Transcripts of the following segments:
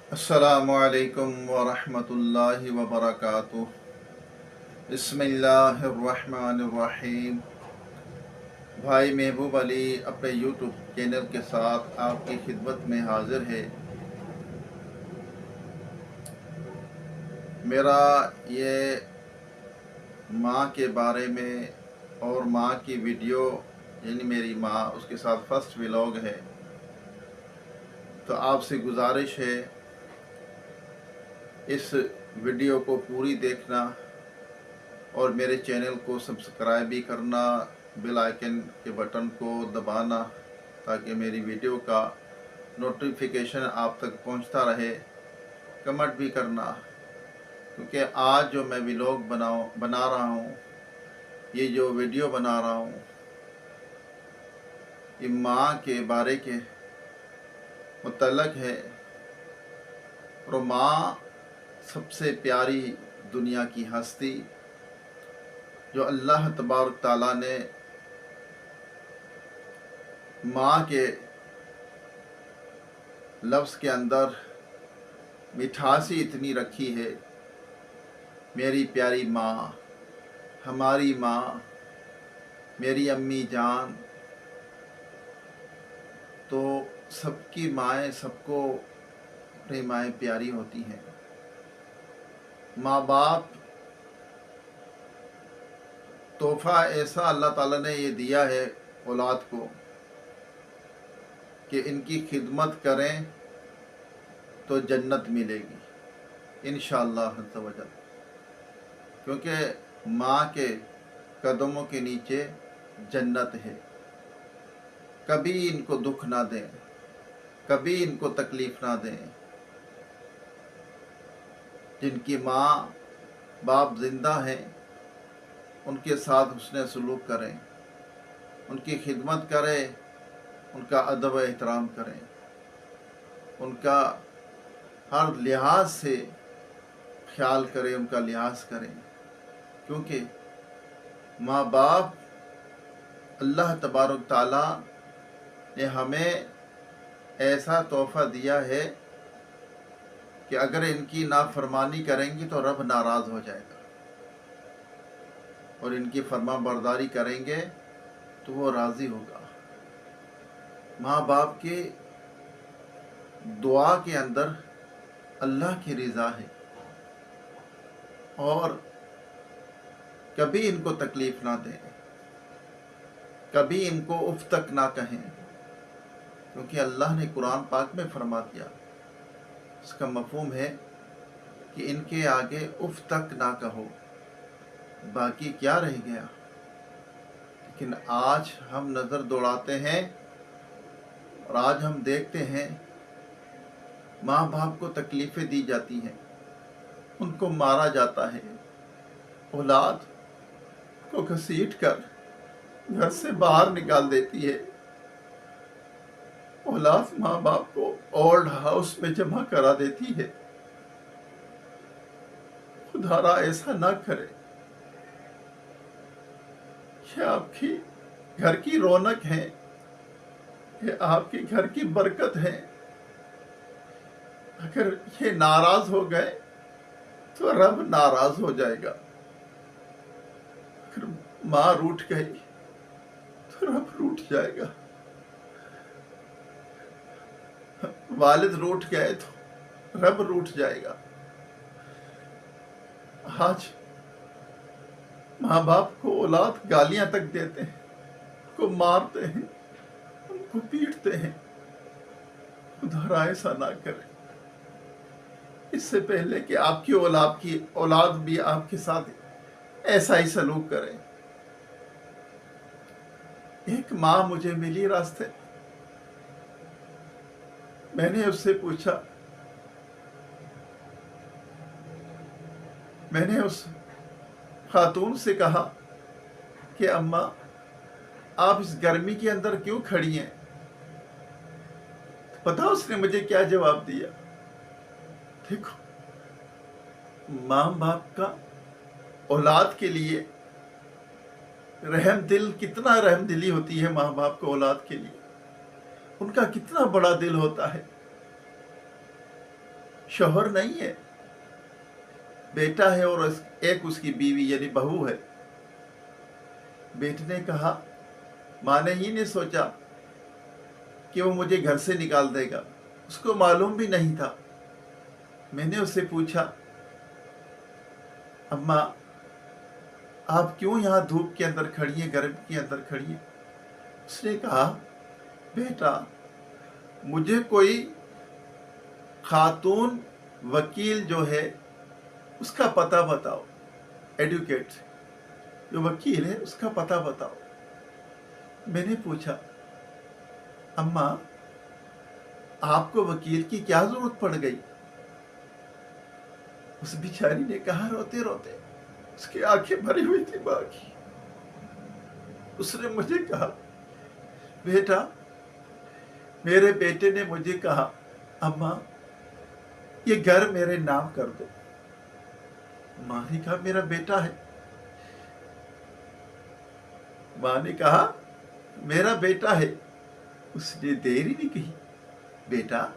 अस्सलामुअलैकुम वरहमतुल्लाहि वबरकातुह। बिस्मिल्लाहिर्रहमानिर्रहीम। भाई महबूब अली अपने यूट्यूब चैनल के साथ आपकी खिदमत में हाजिर है। मेरा ये माँ के बारे में और माँ की वीडियो, यानी मेरी माँ, उसके साथ फर्स्ट व्लॉग है। तो आपसे गुजारिश है इस वीडियो को पूरी देखना और मेरे चैनल को सब्सक्राइब भी करना, बेल आइकन के बटन को दबाना ताकि मेरी वीडियो का नोटिफिकेशन आप तक पहुंचता रहे। कमेंट भी करना, क्योंकि आज जो मैं व्लॉग बना रहा हूं, ये जो वीडियो बना रहा हूं, ये माँ के बारे के मुतल्लक है। और माँ सबसे प्यारी दुनिया की हस्ती जो अल्लाह तबारक ताला ने माँ के लफ्ज़ के अंदर मिठासी इतनी रखी है। मेरी प्यारी माँ, हमारी माँ, मेरी अम्मी जान। तो सबकी माएँ, सबको अपनी माएँ प्यारी होती हैं। माँ बाप तोहफ़ा ऐसा अल्लाह ताला ने ये दिया है औलाद को कि इनकी खिदमत करें तो जन्नत मिलेगी इंशाअल्लाह अज़्ज़ व जल। क्योंकि माँ के कदमों के नीचे जन्नत है। कभी इनको दुख ना दें, कभी इनको तकलीफ़ ना दें। जिनकी माँ बाप ज़िंदा हैं उनके साथ हुस्न सलूक करें, उनकी खिदमत करें, उनका अदब एहतराम करें, उनका हर लिहाज से ख्याल करें, उनका लिहाज करें। क्योंकि माँ बाप अल्लाह तबारक ताला ने हमें ऐसा तोहफ़ा दिया है कि अगर इनकी नाफरमानी करेंगे तो रब नाराज़ हो जाएगा, और इनकी फरमा बरदारी करेंगे तो वो राज़ी होगा। माँ बाप के दुआ के अंदर अल्लाह की रज़ा है। और कभी इनको तकलीफ़ ना दें, कभी इनको उफ तक ना कहें, क्योंकि अल्लाह ने कुरान पाक में फरमा दिया, इसका मफ़हूम है कि इनके आगे उफ तक ना कहो, बाकी क्या रह गया। लेकिन आज हम नज़र दौड़ाते हैं और आज हम देखते हैं माँ बाप को तकलीफ़ें दी जाती हैं, उनको मारा जाता है, औलाद को घसीट कर घर से बाहर निकाल देती है, औलाद माँ बाप को ओल्ड हाउस में जमा करा देती है। खुदारा ऐसा ना करे। ये आपकी घर की रौनक है, ये आपके घर की बरकत है। अगर ये नाराज हो गए तो रब नाराज हो जाएगा। अगर माँ रूठ गई तो रब रूठ जाएगा। वालिद रूठ गए तो रब रूठ जाएगा। आज माँ बाप को औलाद गालियां तक देते हैं, उनको मारते हैं, उनको पीटते हैं। खुदा ऐसा ना करे। इससे पहले कि आपकी औलाद भी आपके साथ ऐसा ही सलूक करे। एक माँ मुझे मिली रास्ते, मैंने उससे पूछा, मैंने उस खातून से कहा कि अम्मा आप इस गर्मी के अंदर क्यों खड़ी हैं। तो पता उसने मुझे क्या जवाब दिया। देखो, माँ बाप का औलाद के लिए कितना रहम दिली होती है। माँ बाप को औलाद के लिए उनका कितना बड़ा दिल होता है। शौहर नहीं है, बेटा है और एक उसकी बीवी यानी बहू है। बेटे ने कहा, माँ ने ही नहीं सोचा कि वो मुझे घर से निकाल देगा, उसको मालूम भी नहीं था। मैंने उससे पूछा, अम्मा आप क्यों यहाँ धूप के अंदर खड़ी हैं, गर्म के अंदर खड़ी हैं? उसने कहा, बेटा मुझे कोई खातून वकील जो है उसका पता बताओ, एडवोकेट जो वकील है उसका पता बताओ। मैंने पूछा, अम्मा आपको वकील की क्या जरूरत पड़ गई? उस बिचारी ने कहा रोते रोते, उसकी आंखें भरी हुई थी मां की। उसने मुझे कहा, बेटा मेरे बेटे ने मुझे कहा, अम्मा ये घर मेरे नाम कर दो। मां ने कहा, मेरा बेटा है। मां ने कहा, मेरा बेटा है। उसने देर ही नहीं कही, बेटा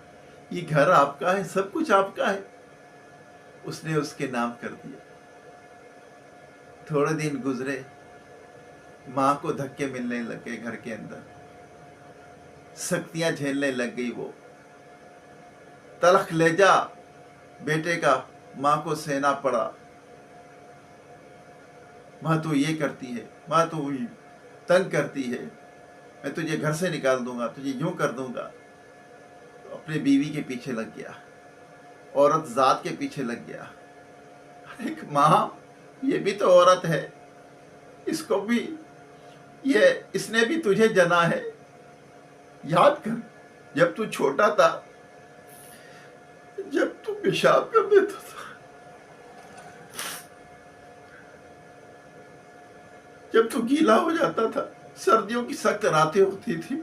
ये घर आपका है, सब कुछ आपका है। उसने उसके नाम कर दिया। थोड़े दिन गुजरे, मां को धक्के मिलने लगे, घर के अंदर सख्तियां झेलने लग गई। वो तलख लेजा बेटे का मां को सहना पड़ा। मां तू ये करती है, मां तू तंग करती है, मैं तुझे घर से निकाल दूंगा, तुझे यूं कर दूंगा। तो अपने बीवी के पीछे लग गया, औरत जात के पीछे लग गया। एक मां ये भी तो औरत है, इसको भी इसने भी तुझे जना है। याद कर जब तू छोटा था, जब तू पेशाब कर देता था, जब तू गीला हो जाता था, सर्दियों की सख्त रातें होती थी,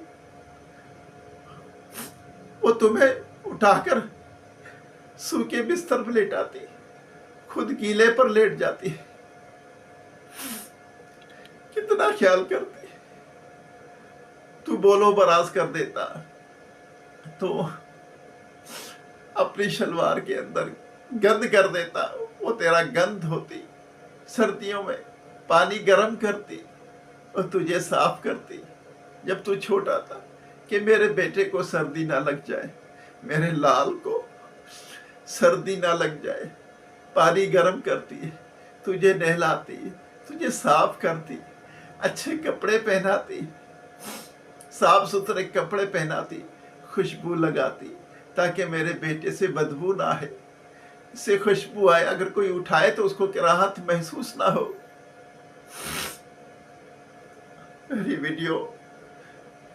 वो तुम्हें उठाकर सूखे बिस्तर पर लेटाती, खुद गीले पर लेट जाती, कितना ख्याल करती। तू बोलो बराज कर देता तो अपनी शलवार के अंदर गंद कर देता, वो तेरा गंद होती। सर्दियों में पानी गर्म करती और तुझे साफ करती जब तू छोटा था, कि मेरे बेटे को सर्दी ना लग जाए, मेरे लाल को सर्दी ना लग जाए। पानी गर्म करती, तुझे नहलाती, तुझे साफ करती, अच्छे कपड़े पहनाती, साफ सुथरे कपड़े पहनाती, खुशबू लगाती, ताकि मेरे बेटे से बदबू ना आए, इससे खुशबू आए, अगर कोई उठाए तो उसको राहत महसूस ना हो। मेरी वीडियो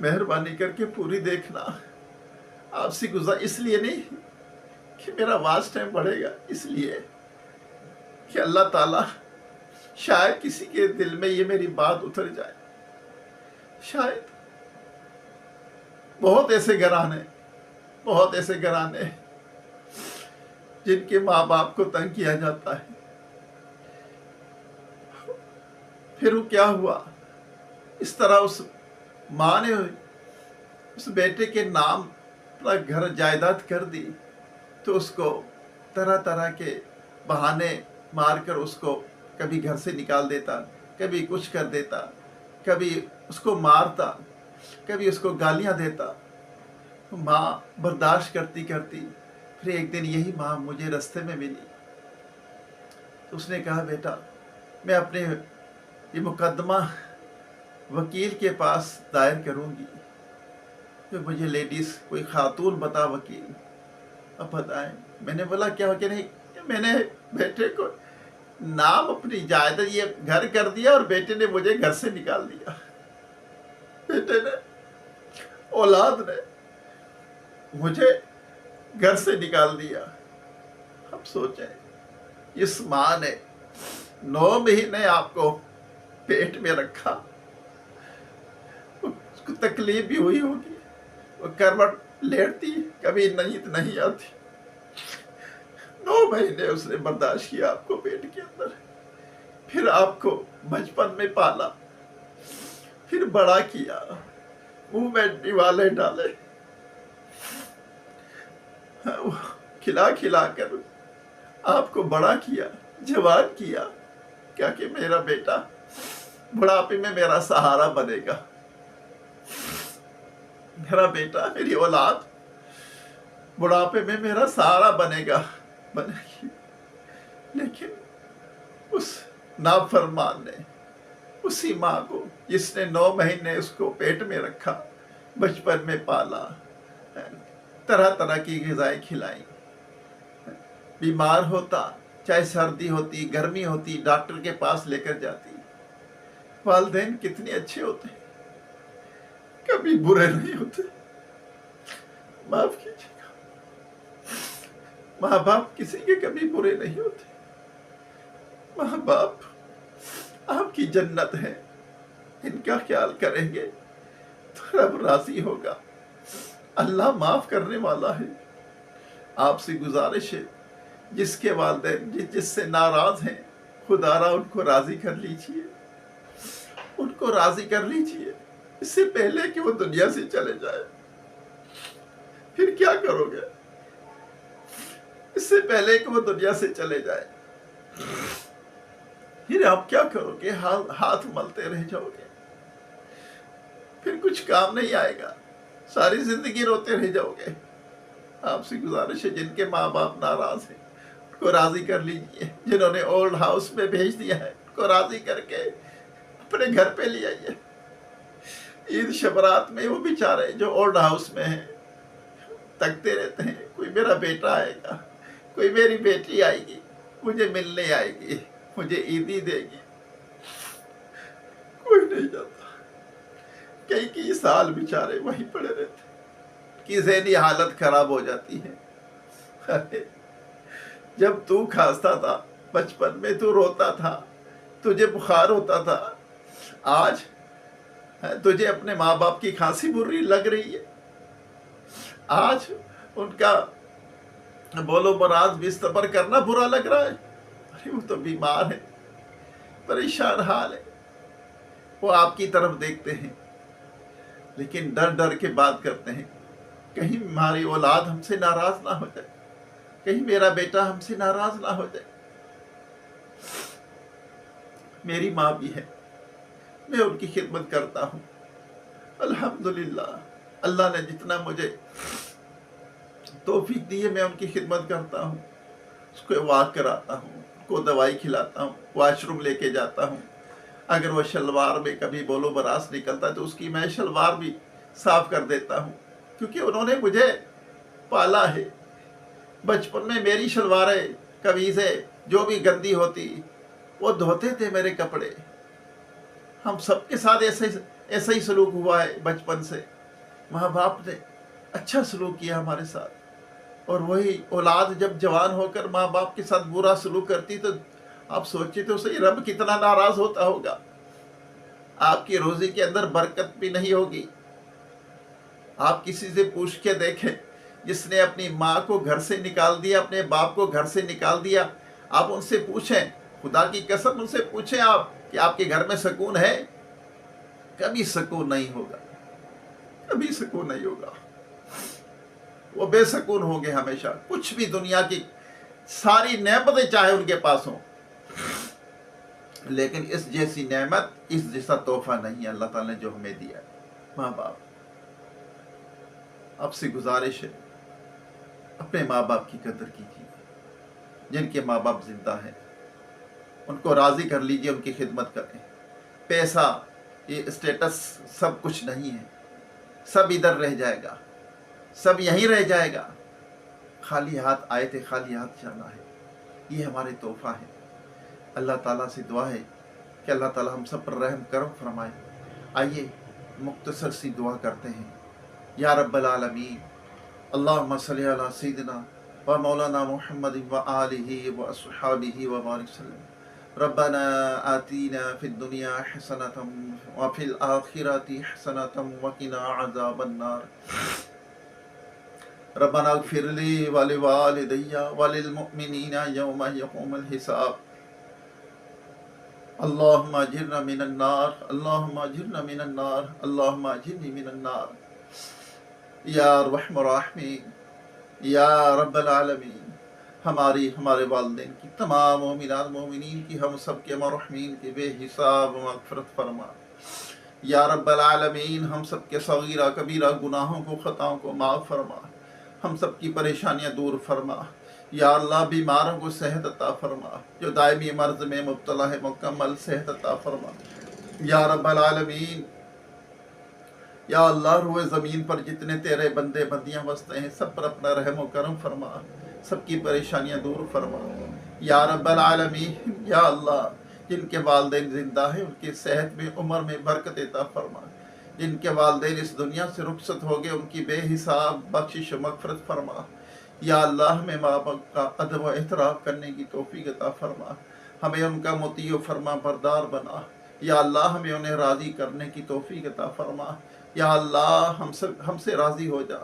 मेहरबानी करके पूरी देखना। आपसे इसलिए नहीं कि मेरा वॉच टाइम बढ़ेगा, इसलिए कि अल्लाह ताला शायद किसी के दिल में ये मेरी बात उतर जाए। शायद बहुत ऐसे घराने जिनके माँ बाप को तंग किया जाता है। फिर वो क्या हुआ, इस तरह उस माँ ने उस बेटे के नाम अपना घर जायदाद कर दी, तो उसको तरह तरह के बहाने मारकर उसको कभी घर से निकाल देता, कभी कुछ कर देता, कभी उसको मारता, कभी उसको गालियां देता। माँ बर्दाश्त करती करती फिर एक दिन यही माँ मुझे रास्ते में मिली। तो उसने कहा, बेटा मैं अपने ये मुकदमा वकील के पास दायर करूंगी, तो मुझे लेडीज कोई खातून बता वकील। अब बताएं। मैंने बोला, क्या कि नहीं, मैंने बेटे को नाम अपनी जायदाद ये घर कर दिया और बेटे ने मुझे घर से निकाल दिया। बेटे ने, औलाद ने मुझे घर से निकाल दिया। अब सोचें, इस माँ ने 9 महीने आपको पेट में रखा, उसको तकलीफ भी हुई होगी, वो करवट लेटती, कभी नींद नहीं आती। 9 महीने उसने बर्दाश्त किया आपको पेट के अंदर, फिर आपको बचपन में पाला, फिर बड़ा किया, मुंह में निवाले डाले, کھلا کھلا کر آپ کو بڑا کیا، جوان کیا، کیا کہ میرا بیٹا بڑھاپے میں میرا سہارا بنے گا، میرا بیٹا، میری اولاد بڑھاپے میں میرا سہارا بنے گی۔ لیکن اس نافرمان نے اسی ماں کو، جس نے 9 مہینے اس کو پیٹ میں رکھا، بچپن میں پالا، طرح طرح کی غذائیں کھلائیں، بیمار ہوتا، چاہے سردی ہوتی، گرمی ہوتی، ڈاکٹر کے پاس لے کر جاتی۔ والدین کتنے اچھے ہوتے ہیں، کبھی برے نہیں ہوتے۔ معاف کیجیے گا، ماں باپ کسی کے کبھی برے نہیں ہوتے۔ ماں باپ آپ کی جنت ہے، ان کا خیال کریں گے تو رب راضی ہوگا، اللہ معاف کرنے والا ہے۔ آپ سے گزارش ہے، جس کے والدین جس سے ناراض ہیں، خدا را ان کو راضی کر لیجیے، ان کو راضی کر لیجیے، اس سے پہلے کہ وہ دنیا سے چلے جائے۔ پھر کیا کرو گے؟ اس سے پہلے کہ وہ دنیا سے چلے جائے پھر آپ کیا کرو گے؟ ہاتھ ملتے رہ جاؤ گے، پھر کچھ کام نہیں آئے گا، ساری زندگی روتے رہ جاؤ گے۔ آپ سے گزارش ہے، جن کے ماں باپ ناراض ہیں ان کو راضی کر لیجیے، جنہوں نے اولڈ ہاؤس میں بھیج دیا ہے ان کو راضی کر کے اپنے گھر پہ لے آئیے۔ عید شبرات میں وہ بیچارے جو اولڈ ہاؤس میں ہیں تکتے رہتے ہیں، کوئی میرا بیٹا آئے گا، کوئی میری بیٹی آئے گی، مجھے ملنے آئے گی، مجھے عیدی دے گی، کوئی نہیں جاتا۔ کئی سال بیچارے وہیں پڑے رہتے، کی ذہنی حالت خراب ہو جاتی ہے۔ جب تو کھانستا تھا بچپن میں، تو روتا تھا، تجھے بخار ہوتا تھا، آج تجھے اپنے ماں باپ کی کھانسی بری لگ رہی ہے، آج ان کا بولو براز بستر کرنا برا لگ رہا ہے۔ ارے وہ تو بیمار ہے، پریشان حال ہے، وہ آپ کی طرف دیکھتے ہیں لیکن ڈر ڈر کے بات کرتے ہیں، کہیں ہماری اولاد ہم سے ناراض نہ ہو جائے، کہیں میرا بیٹا ہم سے ناراض نہ ہو جائے۔ میری ماں بھی ہے، میں ان کی خدمت کرتا ہوں، الحمدللہ اللہ نے جتنا مجھے توفیق دی ہے میں ان کی خدمت کرتا ہوں، اس کو واک کراتا ہوں، اس کو دوائی کھلاتا ہوں، واش روم لے کے جاتا ہوں، اگر وہ شلوار میں کبھی بولو براس نکلتا ہے تو اس کی میں شلوار بھی صاف کر دیتا ہوں، کیونکہ انہوں نے مجھے پالا ہے۔ بچپن میں میری شلواریں، قمیضیں جو بھی گندی ہوتی وہ دھوتے تھے میرے کپڑے۔ ہم سب کے ساتھ ایسا ہی سلوک ہوا ہے بچپن سے، ماں باپ نے اچھا سلوک کیا ہمارے ساتھ، اور وہی اولاد جب جوان ہو کر ماں باپ کے ساتھ برا سلوک کرتی تو آپ سوچتے تو صحیح رب کتنا ناراض ہوتا ہوگا، آپ کی روزی کے اندر برکت بھی نہیں ہوگی۔ آپ کسی سے پوچھ کے دیکھیں، جس نے اپنی ماں کو گھر سے نکال دیا، اپنے باپ کو گھر سے نکال دیا، آپ ان سے پوچھیں، خدا کی قسم ان سے پوچھیں آپ کہ آپ کے گھر میں سکون ہے؟ کبھی سکون نہیں ہوگا، کبھی سکون نہیں ہوگا، وہ بے سکون ہوں گے ہمیشہ، کچھ بھی دنیا کی ساری نعمتیں چاہے ان کے پاس ہوں، لیکن اس جیسی نعمت، اس جیسا تحفہ نہیں ہے اللہ تعالیٰ نے جو ہمیں دیا ہے، ماں باپ۔ آپ سے گزارش ہے، اپنے ماں باپ کی قدر کیجیے، جن کے ماں باپ زندہ ہیں ان کو راضی کر لیجیے، ان کی خدمت کریں۔ پیسہ، یہ اسٹیٹس سب کچھ نہیں ہے، سب ادھر رہ جائے گا، سب یہیں رہ جائے گا۔ خالی ہاتھ آئے تھے، خالی ہاتھ جانا ہے، یہ ہمارے تحفہ ہے۔ اللہ تعالیٰ سے دعا ہے کہ اللہ تعالیٰ ہم سب پر رحم کرم فرمائے۔ آئیے مختصر سی دعا کرتے ہیں۔ یا رب العالمین، اللہم صلی علی سیدنا و مولانا محمد و آلہ و اصحابہ و بارک وسلم۔ ربنا آتینا فی الدنیا حسنۃ وفی الآخرۃ حسنۃ وقنا عذاب النار۔ ربنا اغفر لی ولوالدی وللمؤمنین یوم یقوم الحساب۔ اللہم اجرنا من النار، اللہم اجرنا من النار، اللہم اجرنی من النار۔ یا ارحم الراحمین، या रब्बल आलमीन हमारे वालिदैन की, तमाम मोमिनात मोमिनीन की, हम सब के मरहमीन की बेहिसाब मग़फ़िरत फरमा। या रब्बल आलमीन हम सब के सगीरा कबीरा गुनाहों को, ख़ताओं को माफ़ फरमा, हम सब की परेशानियाँ दूर फरमा। या अल्लाह बीमारों को सेहत अता फरमा, जो दायमी मर्ज़ में मुब्तला है मुकम्मल सेहत अता फरमा। या रब्बल आलमीन या अल्लाह रुए ज़मीन पर जितने तेरे बंदे बंदियाँ बसते हैं सब पर अपना रहम व करम फरमा, सबकी परेशानियाँ दूर फरमा। या रब्बल आलमीन या अल्लाह जिनके वालिदैन ज़िंदा है उनकी सेहत में उम्र में बरकत अता फरमा, जिनके वालिदैन इस दुनिया से रुखसत हो गए उनकी बेहिसाब बख्शिश व मग़फ़िरत फरमा। या अल्लाह हमें माँ बाप का अदब व एहतराम करने की तौफीक अता फरमा, हमें उनका मुती व फरमा बरदार बना। या अल्लाह हमें उन्हें राज़ी करने की तौफीक अता फरमा। या अल्लाह हमसे राज़ी हो जा,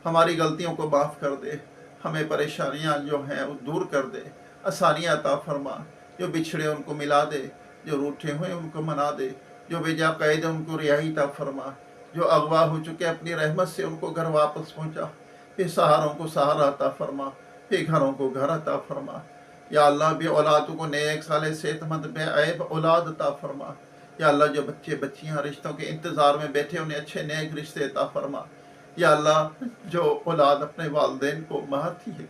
हमारी गलतियों को माफ़ कर दे, हमें परेशानियाँ जो हैं वो दूर कर दे, आसानियाँ अता फरमा। जो बिछड़े उनको मिला दे, जो रूठे हुए उनको मना दे, जो बेजा कैद है उनको रिहाई अता फरमा, जो अगवा हो चुके अपनी रहमत से उनको घर वापस पहुँचा। बेसहारों को सहारा अता फरमा, बेघरों को घर अता फरमा। या अल्लाह बे औलादों को नेक साले सेहतमंद बेऐब औलाद अता फरमा। या अल्लाह जो बच्चे बच्चियाँ रिश्तों के इंतज़ार में बैठे उन्हें अच्छे नेक रिश्ते अता फरमा। या अल्लाह जो औलाद अपने वालिदैन को मारती है,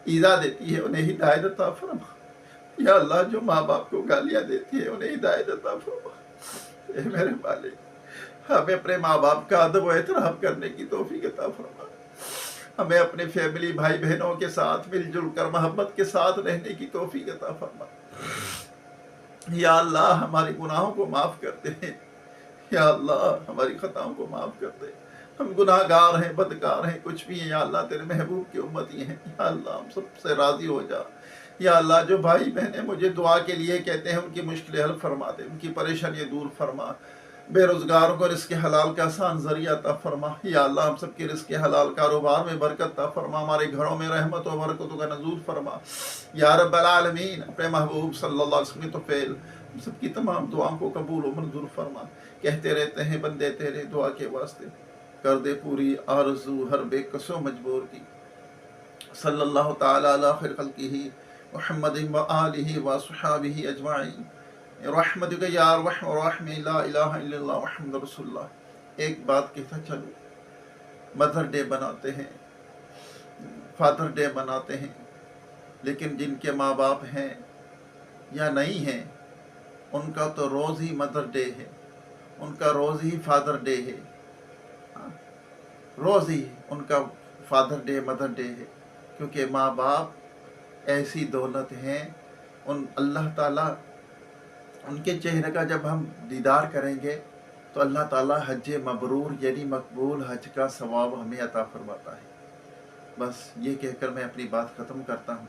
ईज़ा देती है, उन्हें हिदायत अता फरमा। या अल्लाह जो माँ बाप को गालियाँ देती है उन्हें हिदायत अता फरमा। ए मेरे मालिक हमें अपने माँ बाप का अदब व एहतराम करने की तौफीक अता फरमा, हमें अपने फैमिली भाई बहनों के साथ मिलजुल कर मोहब्बत के साथ रहने की तौफीक अता फरमा। या अल्लाह हमारे गुनाहों को माफ़ कर दे, या अल्लाह हमारी ख़ताओं को माफ़ कर दे, हम गुनाहगार हैं, बदकार हैं, कुछ भी हैं। या अल्लाह तेरे महबूब की उम्मती हैं, या अल्लाह हम सबसे राज़ी हो जा। या अल्लाह जो भाई बहनें मुझे दुआ के लिए कहते हैं उनकी मुश्किलें हल फरमा दे, उनकी परेशानियाँ दूर फरमा, बेरोज़गारों को रिज़्क़ हलाल का आसान ज़रिया अता फरमा। या अल्लाह हम सबके रिज़्क़ हलाल कारोबार में बरकत अता फरमा, हमारे घरों में रहमत व बरकतों का नज़ूल फरमा। या रब्बल आलमीन अपने महबूब सल्लल्लाहु अलैहि वसल्लम तो फ़ेल हम सबकी तमाम दुआओं को कबूल व मंजूर फरमा। कहते रहते हैं बंदे तेरे दुआ के वास्ते कर दे पूरी आरज़ू हर बेकसो मजबूर की। सल्लल्लाहु ताला अला खैर खल्क़िही मुहम्मदिन व आलिही व अस्हाबिही अजमाइन रहमतुका या अरहम अर्राहिमीन ला इलाहा इल्लल्लाह मुहम्मदुर रसूलुल्लाह। एक बात कहता चलूं, मदर डे बनाते हैं, फादर डे बनाते हैं, लेकिन जिनके माँ बाप हैं या नहीं हैं उनका तो रोज़ ही मदर डे है, उनका रोज़ ही फादर डे है, रोज़ ही उनका फादर डे मदर डे है। क्योंकि माँ बाप ऐसी दौलत हैं, उन अल्लाह ताला उनके चेहरे का जब हम दीदार करेंगे तो अल्लाह ताला हज मबरूर यानी मकबूल हज का सवाब हमें अता फरमाता है। बस ये कहकर मैं अपनी बात ख़त्म करता हूँ।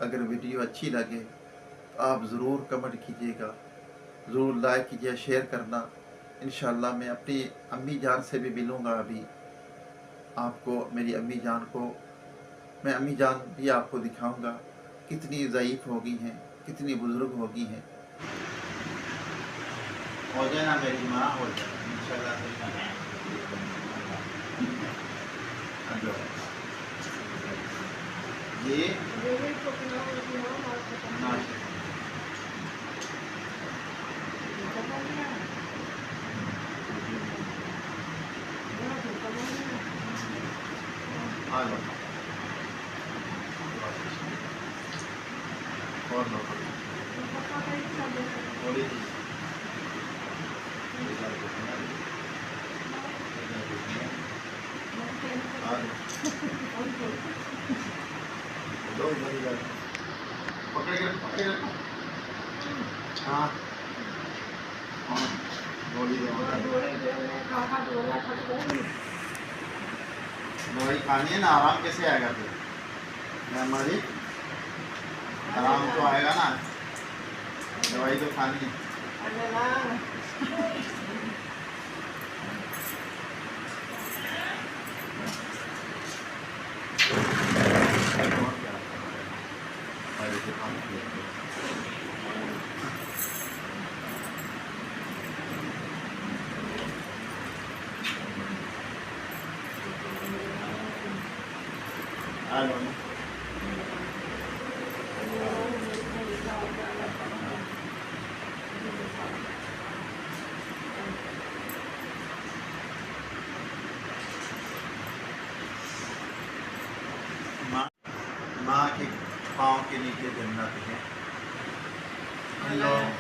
अगर वीडियो अच्छी लगे तो आप ज़रूर कमेंट कीजिएगा, ज़रूर लाइक कीजिए, शेयर करना। इंशाअल्लाह मैं अपनी अम्मी जान से भी मिलूँगा। अभी आपको मेरी अम्मी जान को मैं अम्मी जान भी आपको दिखाऊँगा कितनी ज़ईफ़ हो गई हैं, कितनी बुज़ुर्ग हो गई हैं। हो जाए ना मेरी माँ, हो जाए इंशाअल्लाह। ये और पकड़े हाँ दवाई खानी है ना, आराम कैसे आएगा फिर हमारी? आराम तो आएगा ना, दवाई तो खानी है। ماں کے پاؤں کے نیچے جنت ہے،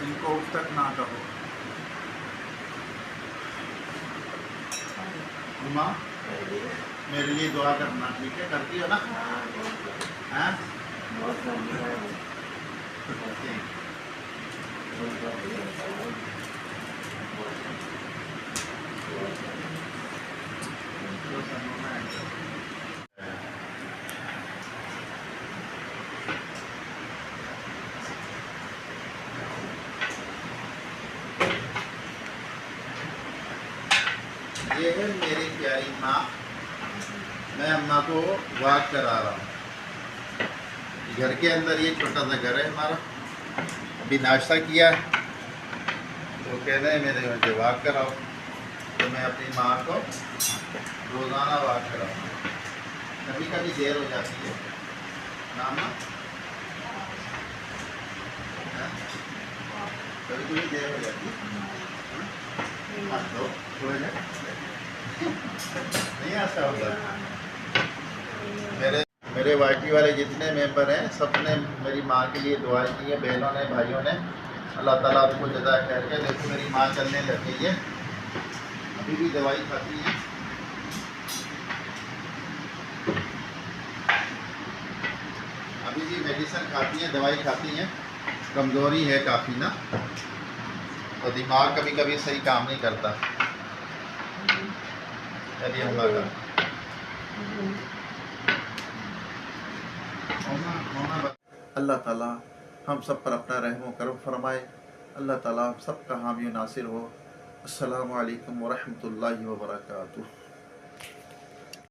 ان کو اب تک نہ کہو۔ ماں میرے لیے دعا کرنا، ٹھیک ہے؟ کرتی ہو نا؟ ہاں؟ یہ ہے میری پیاری ماں، میں اماں کو واک کرا رہا ہوں۔ گھر کے اندر یہ چھوٹا سا گھر ہے ہمارا، ابھی ناشتہ کیا ہے تو کہہ رہے ہیں میرے مجھے واک کراؤ، تو میں اپنی ماں کو روزانہ واک کراؤں۔ کبھی کبھی دیر ہو جاتی ہے ناما، کبھی کبھی دیر ہو جاتی ہے، نہیں ایسا ہوتا۔ میرے وائی ٹی والے جتنے ممبر ہیں سب نے میری ماں کے لیے دعائیں کی ہیں، بہنوں نے، بھائیوں نے۔ اللہ تعالیٰ آپ کو جزائے خیر کے۔ دیکھو میری ماں چلنے لگ گئی ہے، ابھی بھی دوائی کھاتی ہیں، ابھی بھی میڈیسن کھاتی ہیں، دوائی کھاتی ہیں، کمزوری ہے کافی نا، تو دماغ کبھی کبھی صحیح کام نہیں کرتا۔ چلیے اللہ تعالیٰ ہم سب پر اپنا رحم و کرم فرمائے، اللہ تعالیٰ ہم سب کا حامی و ناصر ہو۔ السلام علیکم ورحمۃ اللہ وبرکاتہ۔